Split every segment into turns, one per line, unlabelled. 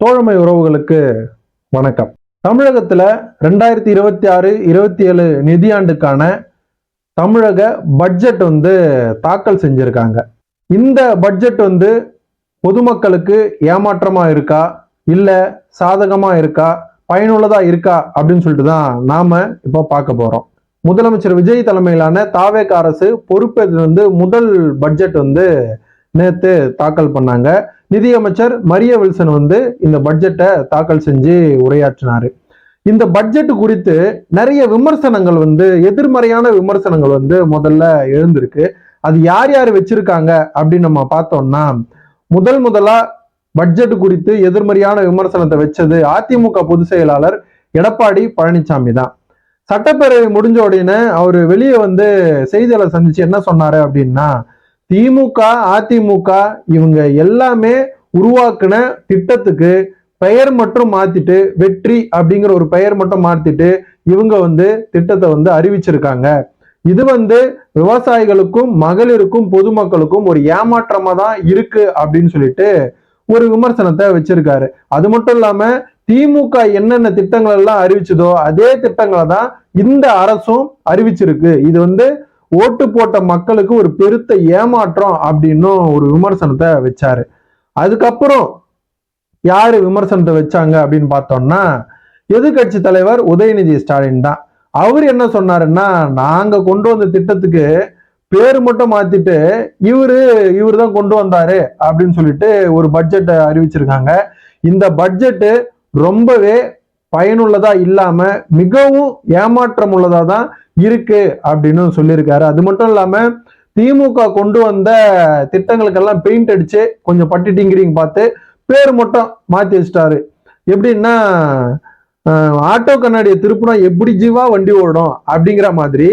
தோழமை உறவுகளுக்கு வணக்கம். தமிழகத்துல 2026-27 நிதியாண்டுக்கான தமிழக பட்ஜெட் தாக்கல் செஞ்சிருக்காங்க. இந்த பட்ஜெட் பொதுமக்களுக்கு ஏமாற்றமா இருக்கா, இல்ல சாதகமா இருக்கா, பயனுள்ளதா இருக்கா அப்படின்னு சொல்லிட்டு தான் நாம இப்போ பார்க்க போறோம். முதலமைச்சர் விஜய் தலைமையிலான தாவேக அரசு பொறுப்பேற்று முதல் பட்ஜெட் நேத்து தாக்கல் பண்ணாங்க. நிதியமைச்சர் மரிய வில்சன் இந்த பட்ஜெட்டை தாக்கல் செஞ்சு உரையாற்றினாரு. இந்த பட்ஜெட் குறித்து நிறைய விமர்சனங்கள் எதிர்மறையான விமர்சனங்கள் முதல்ல எழுந்திருக்கு. அது யார் யார் வச்சிருக்காங்க அப்படின்னு நம்ம பார்த்தோம்னா, முதலா பட்ஜெட் குறித்து எதிர்மறையான விமர்சனத்தை வச்சது அதிமுக பொதுச் செயலாளர் எடப்பாடி பழனிசாமி தான். சட்டப்பேரவை முடிஞ்ச உடனே அவர் வெளியே செய்தியாளர் சந்திச்சு என்ன சொன்னாரு அப்படின்னா, திமுக அதிமுக இவங்க எல்லாமே உருவாக்குன திட்டத்துக்கு பெயர் மட்டும் மாத்திட்டு, வெற்றி அப்படிங்கிற ஒரு பெயர் மட்டும் மாத்திட்டு இவங்க திட்டத்தை அறிவிச்சிருக்காங்க. இது விவசாயிகளுக்கும் மகளிருக்கும் பொதுமக்களுக்கும் ஒரு ஏமாற்றமா தான் இருக்கு அப்படின்னு சொல்லிட்டு ஒரு விமர்சனத்தை வச்சிருக்காரு. அது மட்டும் இல்லாம திமுக என்னென்ன திட்டங்கள் எல்லாம் அறிவிச்சதோ அதே திட்டங்களை தான் இந்த அரசும் அறிவிச்சிருக்கு. இது ஓட்டு போட்ட மக்களுக்கு ஒரு பெருத்த ஏமாற்றம் அப்படின்னு ஒரு விமர்சனத்தை வச்சாரு. அதுக்கப்புறம் யாரு விமர்சனத்தை வச்சாங்க அப்படின்னு பார்த்தோம்னா, எதிர்கட்சி தலைவர் உதயநிதி ஸ்டாலின் தான். அவர் என்ன சொன்னாருன்னா, நாங்க கொண்டு வந்த திட்டத்துக்கு பேரு மட்டும் மாத்திட்டு இவரு தான் கொண்டு வந்தாரு அப்படின்னு சொல்லிட்டு ஒரு பட்ஜெட்டை அறிவிச்சிருக்காங்க. இந்த பட்ஜெட்டு ரொம்பவே பயனுள்ளதா இல்லாம மிகவும் ஏமாற்றம் உள்ளதா தான் இருக்கு அப்படின்னு சொல்லியிருக்காரு. அது மட்டும் இல்லாம திமுக கொண்டு வந்த திட்டங்களுக்கெல்லாம் பெயிண்ட் அடிச்சு கொஞ்சம் பட்டி டிங்கிரிங் பார்த்து பேர் மட்டும் மாத்தி வச்சிட்டாரு. எப்படின்னா, ஆட்டோ கண்ணாடியை திருப்பினா எப்படி ஜீவா வண்டி ஓடும் அப்படிங்கிற மாதிரி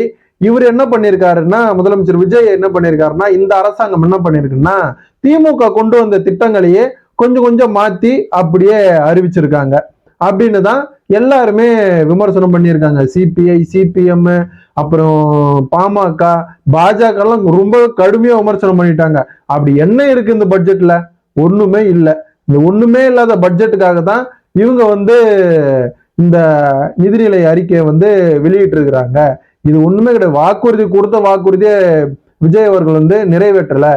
இவர் என்ன பண்ணியிருக்காருன்னா, முதலமைச்சர் விஜய் என்ன பண்ணியிருக்காருன்னா, இந்த அரசாங்கம் என்ன பண்ணிருக்குன்னா திமுக கொண்டு வந்த திட்டங்களையே கொஞ்சம் கொஞ்சம் மாத்தி அப்படியே அறிவிச்சிருக்காங்க அப்படின்னு தான் எல்லாருமே விமர்சனம் பண்ணியிருக்காங்க. சிபிஐ, சிபிஎம், அப்புறம் பாமக, பாஜக எல்லாம் ரொம்ப கடுமையா விமர்சனம் பண்ணிட்டாங்க. அப்படி என்ன இருக்கு இந்த பட்ஜெட்ல? ஒண்ணுமே இல்லை. இந்த ஒண்ணுமே இல்லாத பட்ஜெட்டுக்காக தான் இவங்க இந்த நிதிநிலை அறிக்கையை வெளியிட்டு இருக்கிறாங்க. இது ஒண்ணுமே கிடையாது. வாக்குறுதி கொடுத்த வாக்குறுதியை விஜய் அவர்கள் நிறைவேற்றல.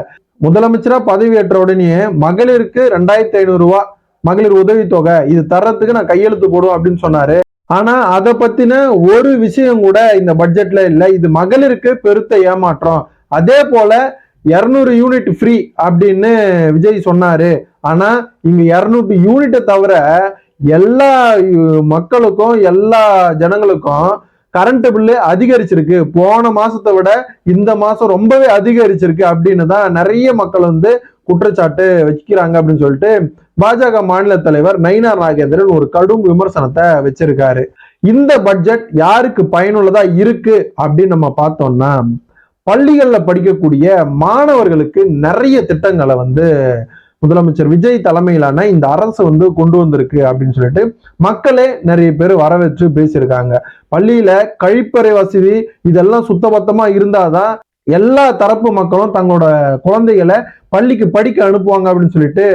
முதலமைச்சரா பதவியேற்ற உடனே மகளிருக்கு 2500 ரூபாய் மகளிர் உதவித்தொகை இது தர்றதுக்கு நான் கையெழுத்து போடுவோம் அப்படின்னு சொன்னாரு. ஆனா அதை பத்தின ஒரு விஷயம் கூட இந்த பட்ஜெட்ல இல்ல. இது மகளிருக்கு பெருத்த ஏமாற்றம். அதே போல 200 யூனிட் ஃப்ரீ அப்படின்னு விஜய் சொன்னாரு. ஆனா இங்க 200 யூனிட்டை தவிர எல்லா மக்களுக்கும் எல்லா ஜனங்களுக்கும் கரண்ட் பில்லு அதிகரிச்சிருக்கு. போன மாசத்தை விட இந்த மாசம் ரொம்பவே அதிகரிச்சிருக்கு அப்படின்னு தான் நிறைய மக்கள் குற்றச்சாட்டு வைக்கிறாங்க அப்படின்னு சொல்லிட்டு பாஜக மாநில தலைவர் நயினார் நாகேந்திரன் ஒரு கடும் விமர்சனத்தை வச்சிருக்காரு. இந்த பட்ஜெட் யாருக்கு பயனுள்ளதா இருக்கு அப்படின்னு நம்ம பார்த்தோம்னா, பள்ளிகள்ல படிக்கக்கூடிய மாணவர்களுக்கு நிறைய திட்டங்களை முதலமைச்சர் விஜய் தலைமையிலான இந்த அரசு கொண்டு வந்திருக்கு அப்படின்னு சொல்லிட்டு மக்களே நிறைய பேர் வரவேற்று பேசியிருக்காங்க. பள்ளியில கழிப்பறை வசதி இதெல்லாம் சுத்தபத்தமா இருந்தாதான் எல்லா தரப்பு மக்களும் தங்களோட குழந்தைகளை பள்ளிக்கு படிக்க அனுப்புவாங்க அப்படின்னு சொல்லிட்டு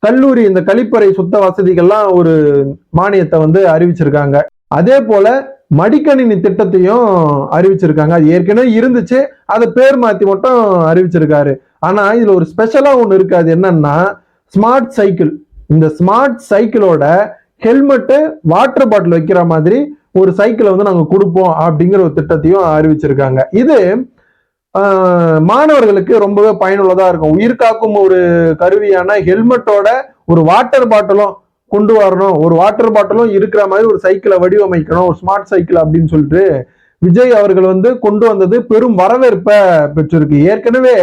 கல்லூரி இந்த கழிப்பறை சுத்த வசதிகள்லாம் ஒரு மானியத்தை அறிவிச்சிருக்காங்க. அதே போல மடிக்கணினி திட்டத்தையும் அறிவிச்சிருக்காங்க. அது ஏற்கனவே இருந்துச்சு, அதை பேர் மாத்தி மட்டும் அறிவிச்சிருக்காரு. ஆனா இதுல ஒரு ஸ்பெஷலா ஒண்ணு இருக்கு. அது என்னன்னா, ஸ்மார்ட் சைக்கிள். இந்த ஸ்மார்ட் சைக்கிளோட ஹெல்மெட்டு வாட்டர் பாட்டில் வைக்கிற மாதிரி ஒரு சைக்கிளை நாங்க கொடுப்போம் அப்படிங்கிற ஒரு திட்டத்தையும் அறிவிச்சிருக்காங்க. இது மாணவர்களுக்கு ரொம்பவே பயனுள்ளதா இருக்கும். உயிர் காக்கும் ஒரு கருவியான ஹெல்மெட்டோட ஒரு வாட்டர் பாட்டிலும் கொண்டு வரணும், ஒரு வாட்டர் பாட்டிலும் இருக்கிற மாதிரி ஒரு சைக்கிளை வடிவமைக்கணும், ஒரு ஸ்மார்ட் சைக்கிள் அப்படின்னு சொல்லிட்டு விஜய் அவர்கள் கொண்டு வந்தது பெரும் வரவேற்பை பெற்றிருக்கு. ஏற்கனவே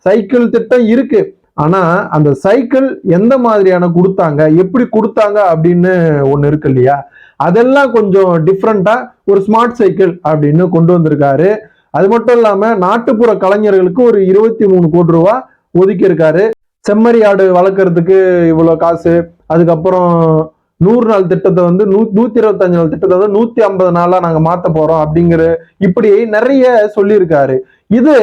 சைக்கிள் திட்டம் இருக்கு. ஆனா அந்த சைக்கிள் எந்த மாதிரியான கொடுத்தாங்க, எப்படி கொடுத்தாங்க அப்படின்னு ஒண்ணு இருக்கு இல்லையா? அதெல்லாம் கொஞ்சம் டிஃப்ரெண்டா ஒரு ஸ்மார்ட் சைக்கிள் அப்படின்னு கொண்டு வந்திருக்காரு. அது மட்டும் இல்லாம நாட்டுப்புற கலைஞர்களுக்கு ஒரு 23 கோடி ரூபாய் ஒதுக்கி இருக்காரு. செம்மறி ஆடு வளர்க்கறதுக்கு இவ்வளவு காசு, அதுக்கப்புறம் 100 நாள் திட்டத்தை 125 நாள் திட்டத்தை 150 நாளா நாங்க மாத்த போறோம் அப்படிங்கிற இப்படி நிறைய சொல்லியிருக்காரு. இது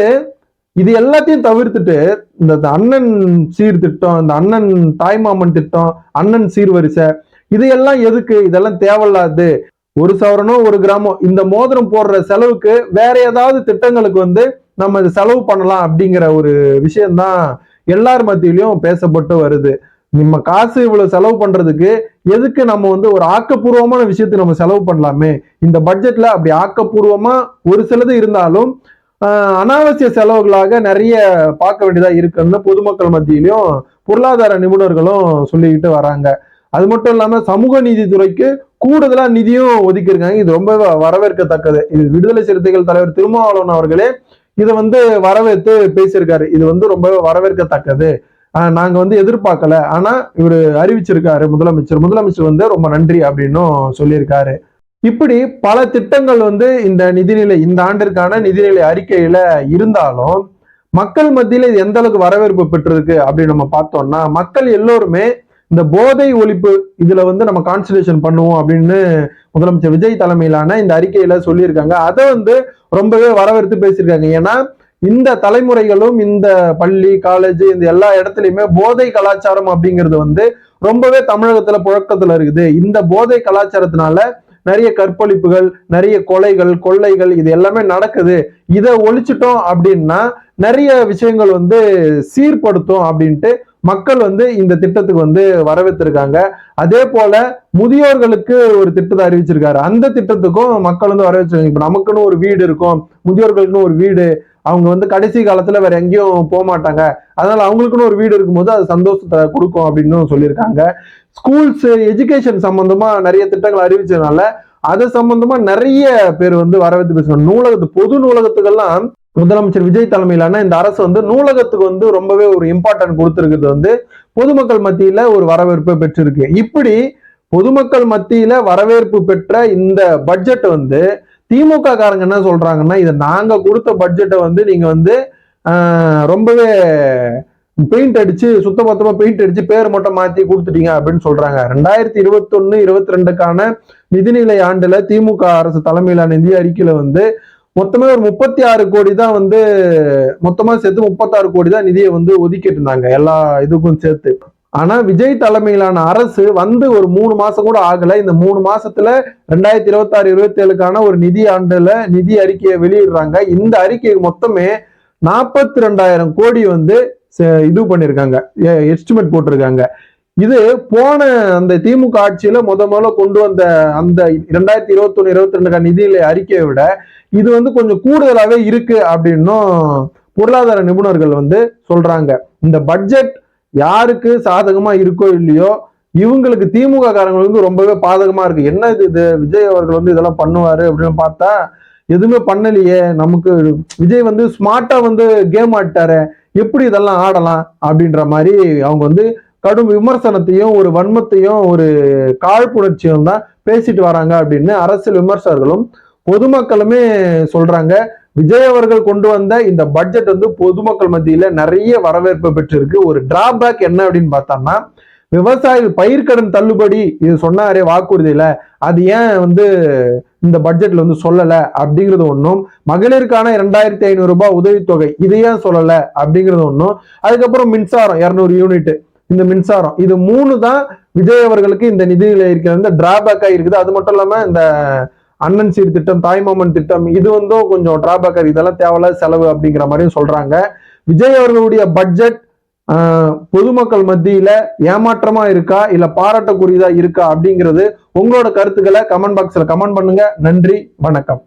இது எல்லாத்தையும் தவிர்த்துட்டு இந்த அண்ணன் சீர்திட்டம், இந்த அண்ணன் தாய்மாமன் திட்டம், அண்ணன் சீர்வரிசை, இதையெல்லாம் எதுக்கு? இதெல்லாம் தேவையில்லாது. 1 சவரனோ 1 கிராமோ இந்த மோதிரம் போடுற செலவுக்கு வேற ஏதாவது திட்டங்களுக்கு வந்து நம்ம செலவு பண்ணலாம் அப்படிங்கிற ஒரு விஷயம்தான் எல்லார் மத்தியிலையும் பேசப்பட்டு வருது. நம்ம காசு இவ்வளவு செலவு பண்றதுக்கு எதுக்கு நம்ம வந்து ஒரு ஆக்கப்பூர்வமான விஷயத்துக்கு நம்ம செலவு பண்ணலாமே. இந்த பட்ஜெட்ல அப்படி ஆக்கப்பூர்வமா ஒரு சிலது இருந்தாலும் அனாவசிய செலவுகளாக நிறைய பார்க்க வேண்டியதா இருக்குன்னு பொதுமக்கள் மத்தியிலையும் பொருளாதார நிபுணர்களும் சொல்லிக்கிட்டு வராங்க. அது மட்டும் இல்லாம சமூக நீதித்துறைக்கு கூடுதலா நிதியும் ஒதுக்கியிருக்காங்க. இது ரொம்ப வரவேற்கத்தக்கது. இது விடுதலை சிறுத்தைகள் தலைவர் திருமாவளவன் அவர்களே இதை வந்து வரவேற்று பேசியிருக்காரு. இது வந்து ரொம்ப வரவேற்கத்தக்கது. நாங்க வந்து எதிர்பார்க்கல, ஆனா இவரு அறிவிச்சிருக்காரு முதலமைச்சர் வந்து ரொம்ப நன்றி அப்படின்னும் சொல்லியிருக்காரு. இப்படி பல திட்டங்கள் வந்து இந்த ஆண்டிற்கான நிதிநிலை அறிக்கையில இருந்தாலும் மக்கள் மத்தியில இது எந்த அளவுக்கு வரவேற்பு பெற்றிருக்கு அப்படின்னு நம்ம பார்த்தோம்னா, மக்கள் எல்லோருமே இந்த போதை ஒழிப்பு இதுல வந்து நம்ம கான்சன்ட்ரேஷன் பண்ணுவோம் அப்படின்னு முதலமைச்சர் விஜய் தலைமையிலான இந்த அறிக்கையில சொல்லியிருக்காங்க. அதை வந்து ரொம்பவே வரவேற்று பேசியிருக்காங்க. ஏன்னா இந்த தலைமுறைகளும் இந்த பள்ளி காலேஜ் இந்த எல்லா இடத்துலயுமே போதை கலாச்சாரம் அப்படிங்கிறது வந்து ரொம்பவே தமிழகத்துல புழக்கத்துல இருக்குது. இந்த போதை கலாச்சாரத்தினால நிறைய கற்பழிப்புகள், நிறைய கொலைகள், கொள்ளைகள் இது எல்லாமே நடக்குது. இதை ஒழிச்சிட்டோம் அப்படின்னா நிறைய விஷயங்கள் வந்து சீர்படுத்தும் அப்படின்ட்டு மக்கள் வந்து இந்த திட்டத்துக்கு வந்து வரவேற்றிருக்காங்க. அதே போல முதியோர்களுக்கு ஒரு திட்டத்தை அறிவிச்சிருக்காரு. அந்த திட்டத்துக்கும் மக்கள் வந்து வரவேற்றிருக்காங்க. இப்ப நமக்குன்னு ஒரு வீடு இருக்கும், முதியோர்களுக்குன்னு ஒரு வீடு, அவங்க வந்து கடைசி காலத்துல வேற எங்கேயும் போக மாட்டாங்க, அதனால அவங்களுக்குன்னு ஒரு வீடு இருக்கும்போது அது சந்தோஷத்தை கொடுக்கும் அப்படின்னு சொல்லியிருக்காங்க. ஸ்கூல்ஸ் எஜுகேஷன் சம்பந்தமா நிறைய திட்டங்கள் அறிவிச்சதுனால அது சம்பந்தமா நிறைய பேர் வந்து வரவேற்று பேசுறாங்க. பொது நூலகத்துக்கெல்லாம் முதலமைச்சர் விஜய் தலைமையிலான இந்த அரசு வந்து நூலகத்துக்கு வந்து ரொம்பவே ஒரு இம்பார்ட்டன்ட் கொடுத்திருக்கிறது வந்து பொதுமக்கள் மத்தியில ஒரு வரவேற்பை பெற்றிருக்கு. இப்படி பொதுமக்கள் மத்தியில வரவேற்பு பெற்ற இந்த பட்ஜெட் வந்து திமுக காரங்க என்ன சொல்றாங்கன்னா, இதை நாங்க கொடுத்த பட்ஜெட்டை வந்து நீங்க வந்து ரொம்பவே பெயிண்ட் அடிச்சு சுத்தமொத்தமா பெயிண்ட் அடிச்சு பேர் மட்டும் மாத்தி கொடுத்துட்டீங்க அப்படின்னு சொல்றாங்க. 2021-22க்கான நிதிநிலை ஆண்டுல திமுக அரசு தலைமையிலான நிதி அறிக்கையில வந்து மொத்தமே ஒரு 36 கோடி தான் வந்து மொத்தமா சேர்த்து 36 கோடி தான் நிதியை வந்து ஒதுக்கிட்டு இருந்தாங்க எல்லா இதுக்கும் சேர்த்து. ஆனா விஜய் தலைமையிலான அரசு வந்து ஒரு 3 மாசம் கூட ஆகல. இந்த 3 மாசத்துல 2026-27க்கான ஒரு நிதி ஆண்டுல நிதி அறிக்கையை வெளியிடுறாங்க. இந்த அறிக்கை மொத்தமே 42,000 கோடி வந்து இது பண்ணிருக்காங்க, எஸ்டிமேட் போட்டிருக்காங்க. இது போன அந்த திமுக ஆட்சியில முதல்ல கொண்டு வந்த அந்த 2021-22 நிதிநிலை அறிக்கையை விட இது வந்து கொஞ்சம் கூடுதலாவே இருக்கு அப்படின்னும் பொருளாதார நிபுணர்கள் வந்து சொல்றாங்க. இந்த பட்ஜெட் யாருக்கு சாதகமா இருக்கோ இல்லையோ இவங்களுக்கு திமுக காரங்களுக்கு வந்து ரொம்பவே பாதகமா இருக்கு. என்ன இது விஜய் அவர்கள் வந்து இதெல்லாம் பண்ணுவாரு அப்படின்னு பார்த்தா எதுவுமே பண்ணலையே. நமக்கு விஜய் வந்து ஸ்மார்ட்டா வந்து கேம் ஆட்டாரு, எப்படி இதெல்லாம் ஆடலாம் அப்படின்ற மாதிரி அவங்க வந்து கடும் விமர்சனத்தையும் ஒரு வன்மத்தையும் ஒரு காழ்ப்புணர்ச்சியும் தான் பேசிட்டு வராங்க அப்படின்னு அரசியல் விமர்சகர்களும் பொதுமக்களுமே சொல்றாங்க. விஜய் அவர்கள் கொண்டு வந்த இந்த பட்ஜெட் வந்து பொதுமக்கள் மத்தியில நிறைய வரவேற்பு பெற்றிருக்கு. ஒரு டிராபேக் என்ன அப்படின்னு பார்த்தோம்னா, விவசாயிகள் பயிர்க்கடன் தள்ளுபடி இது சொன்னாரே வாக்குறுதியில, அது ஏன் வந்து இந்த பட்ஜெட்ல வந்து சொல்லல அப்படிங்கிறது ஒன்றும், மகளிருக்கான 2,500 ரூபாய் உதவித்தொகை இது ஏன் சொல்லல அப்படிங்கிறது ஒன்றும், அதுக்கப்புறம் மின்சாரம் 200 யூனிட் இந்த மின்சாரம், இது 3 தான் விஜய் அவர்களுக்கு இந்த நிதியில இருக்கிற டிராபேக்கா இருக்குது. அது மட்டும் இல்லாம இந்த அண்ணன் சீர் திட்டம், தாய்மாமன் திட்டம் இது வந்து கொஞ்சம் டிராபேக்கா, இதெல்லாம் தேவையில்லாத செலவு அப்படிங்கிற மாதிரியும் சொல்றாங்க. விஜய் அவர்களுடைய பட்ஜெட் பொதுமக்கள் மத்தியில ஏமாற்றமா இருக்கா இல்ல பாராட்டக்கூடியதா இருக்கா அப்படிங்கிறது உங்களோட கருத்துக்களை கமெண்ட் பாக்ஸ்ல கமெண்ட் பண்ணுங்க. நன்றி, வணக்கம்.